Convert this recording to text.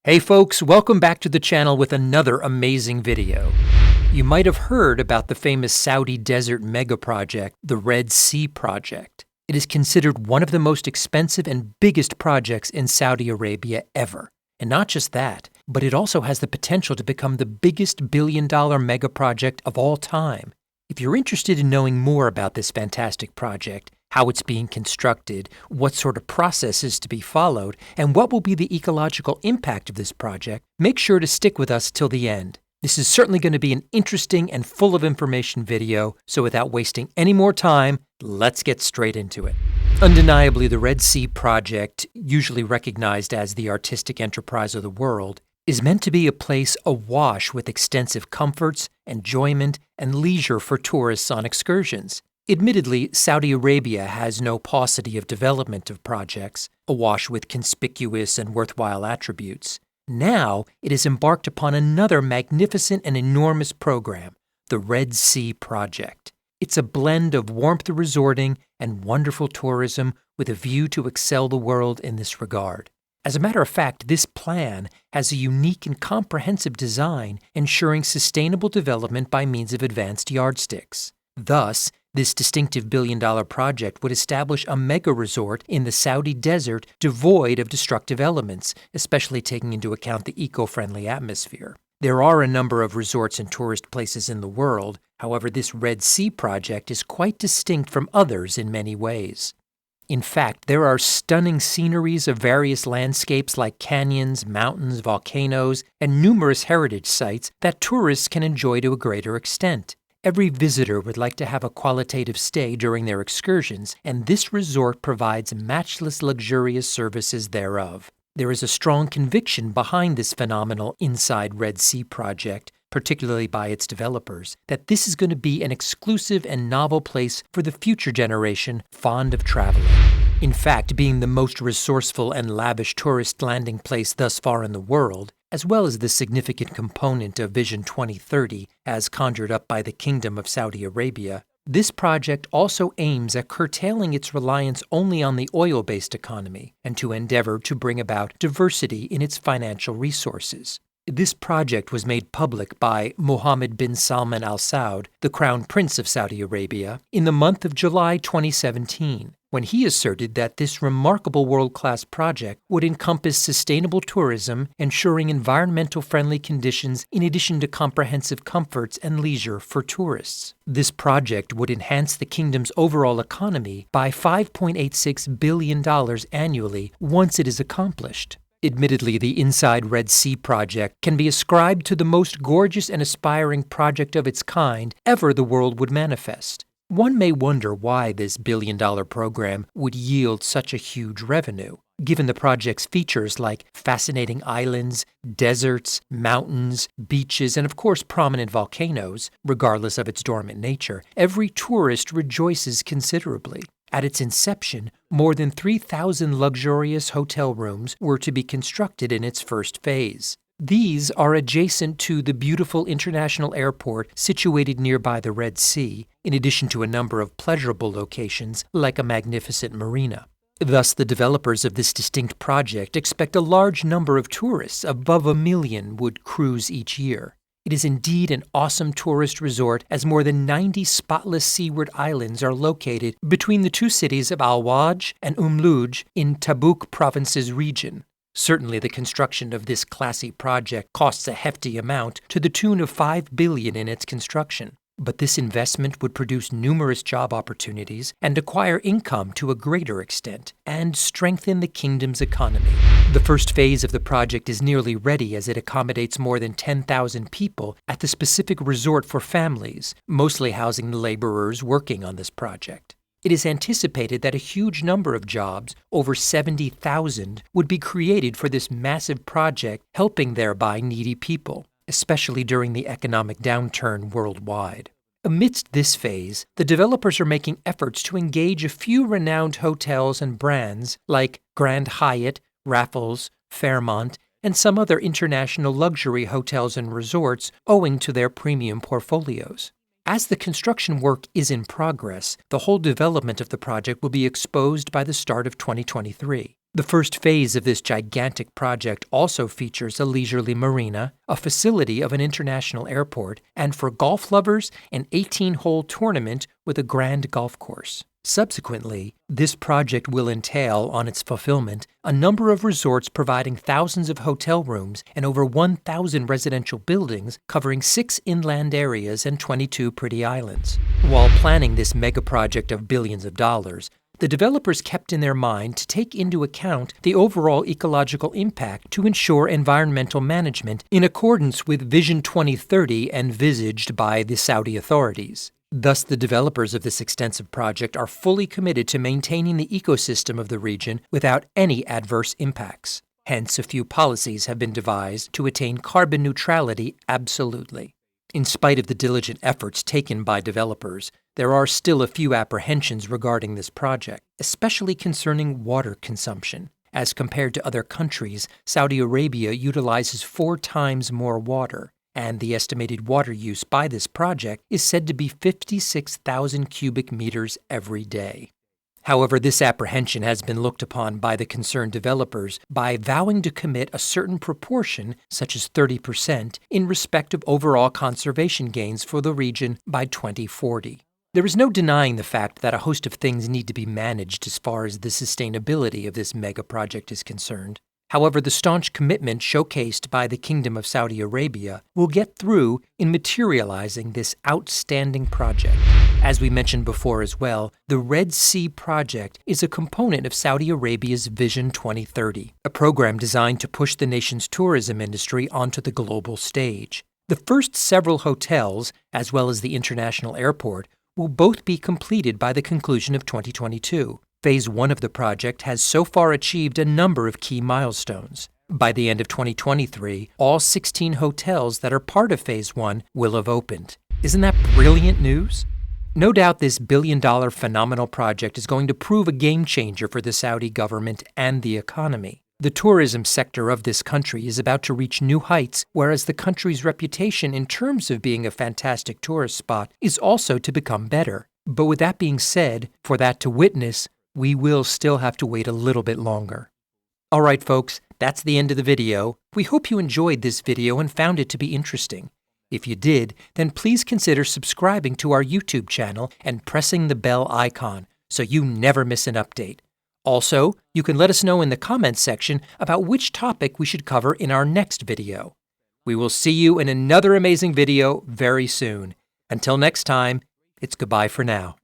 Hey folks, welcome back to the channel with another amazing video. You might have heard about the famous Saudi Desert Megaproject, the Red Sea Project. It is considered one of the most expensive and biggest projects in Saudi Arabia ever. And not just that, but it also has the potential to become the biggest billion-dollar megaproject of all time. If you're interested in knowing more about this fantastic project, how it's being constructed, what sort of process is to be followed, and what will be the ecological impact of this project, make sure to stick with us till the end. This is certainly going to be an interesting and full of information video, so without wasting any more time, let's get straight into it. Undeniably, the Red Sea Project, usually recognized as the artistic enterprise of the world, is meant to be a place awash with extensive comforts, enjoyment, and leisure for tourists on excursions. Admittedly, Saudi Arabia has no paucity of development of projects, awash with conspicuous and worthwhile attributes. Now, it has embarked upon another magnificent and enormous program, the Red Sea Project. It's a blend of warmth resorting and wonderful tourism with a view to excel the world in this regard. As a matter of fact, this plan has a unique and comprehensive design ensuring sustainable development by means of advanced yardsticks. Thus, this distinctive billion-dollar project would establish a mega-resort in the Saudi desert devoid of destructive elements, especially taking into account the eco-friendly atmosphere. There are a number of resorts and tourist places in the world. However, this Red Sea project is quite distinct from others in many ways. In fact, there are stunning sceneries of various landscapes like canyons, mountains, volcanoes, and numerous heritage sites that tourists can enjoy to a greater extent. Every visitor would like to have a qualitative stay during their excursions, and this resort provides matchless luxurious services thereof. There is a strong conviction behind this phenomenal Inside Red Sea project, particularly by its developers, that this is going to be an exclusive and novel place for the future generation fond of traveling. In fact, being the most resourceful and lavish tourist landing place thus far in the world, as well as the significant component of Vision 2030 as conjured up by the Kingdom of Saudi Arabia, this project also aims at curtailing its reliance only on the oil-based economy and to endeavor to bring about diversity in its financial resources. This project was made public by Mohammed bin Salman Al Saud, the Crown Prince of Saudi Arabia, in the month of July 2017, when he asserted that this remarkable world-class project would encompass sustainable tourism, ensuring environmental-friendly conditions in addition to comprehensive comforts and leisure for tourists. This project would enhance the kingdom's overall economy by $5.86 billion annually once it is accomplished. Admittedly, the Inside Red Sea project can be ascribed to the most gorgeous and aspiring project of its kind ever the world would manifest. One may wonder why this billion-dollar program would yield such a huge revenue, given the project's features like fascinating islands, deserts, mountains, beaches, and of course prominent volcanoes. Regardless of its dormant nature, every tourist rejoices considerably. At its inception, more than 3,000 luxurious hotel rooms were to be constructed in its first phase. These are adjacent to the beautiful international airport situated nearby the Red Sea, in addition to a number of pleasurable locations like a magnificent marina. Thus, the developers of this distinct project expect a large number of tourists, above 1 million, would cruise each year. It is indeed an awesome tourist resort, as more than 90 spotless seaward islands are located between the two cities of Al-Waj and Luj in Tabuk province's region. Certainly, the construction of this classy project costs a hefty amount, to the tune of $5 billion in its construction. But this investment would produce numerous job opportunities and acquire income to a greater extent, and strengthen the kingdom's economy. The first phase of the project is nearly ready as it accommodates more than 10,000 people at the specific resort for families, mostly housing the laborers working on this project. It is anticipated that a huge number of jobs, over 70,000, would be created for this massive project, helping thereby needy people, especially during the economic downturn worldwide. Amidst this phase, the developers are making efforts to engage a few renowned hotels and brands like Grand Hyatt, Raffles, Fairmont, and some other international luxury hotels and resorts owing to their premium portfolios. As the construction work is in progress, the whole development of the project will be exposed by the start of 2023. The first phase of this gigantic project also features a leisurely marina, a facility of an international airport, and for golf lovers, an 18-hole tournament with a grand golf course. Subsequently, this project will entail, on its fulfillment, a number of resorts providing thousands of hotel rooms and over 1,000 residential buildings covering 6 inland areas and 22 pretty islands. While planning this mega project of billions of dollars, the developers kept in their mind to take into account the overall ecological impact to ensure environmental management in accordance with Vision 2030 envisaged by the Saudi authorities. Thus, the developers of this extensive project are fully committed to maintaining the ecosystem of the region without any adverse impacts. Hence, a few policies have been devised to attain carbon neutrality absolutely. In spite of the diligent efforts taken by developers, there are still a few apprehensions regarding this project, especially concerning water consumption. As compared to other countries, Saudi Arabia utilizes 4 times more water, and the estimated water use by this project is said to be 56,000 cubic meters every day. However, this apprehension has been looked upon by the concerned developers by vowing to commit a certain proportion, such as 30%, in respect of overall conservation gains for the region by 2040. There is no denying the fact that a host of things need to be managed as far as the sustainability of this mega project is concerned. However, the staunch commitment showcased by the Kingdom of Saudi Arabia will get through in materializing this outstanding project. As we mentioned before as well, the Red Sea Project is a component of Saudi Arabia's Vision 2030, a program designed to push the nation's tourism industry onto the global stage. The first several hotels, as well as the international airport, will both be completed by the conclusion of 2022. Phase 1 of the project has so far achieved a number of key milestones. By the end of 2023, all 16 hotels that are part of Phase 1 will have opened. Isn't that brilliant news? No doubt this billion-dollar phenomenal project is going to prove a game-changer for the Saudi government and the economy. The tourism sector of this country is about to reach new heights, whereas the country's reputation in terms of being a fantastic tourist spot is also to become better. But with that being said, for that to witness, we will still have to wait a little bit longer. All right, folks, that's the end of the video. We hope you enjoyed this video and found it to be interesting. If you did, then please consider subscribing to our YouTube channel and pressing the bell icon so you never miss an update. Also, you can let us know in the comments section about which topic we should cover in our next video. We will see you in another amazing video very soon. Until next time, it's goodbye for now.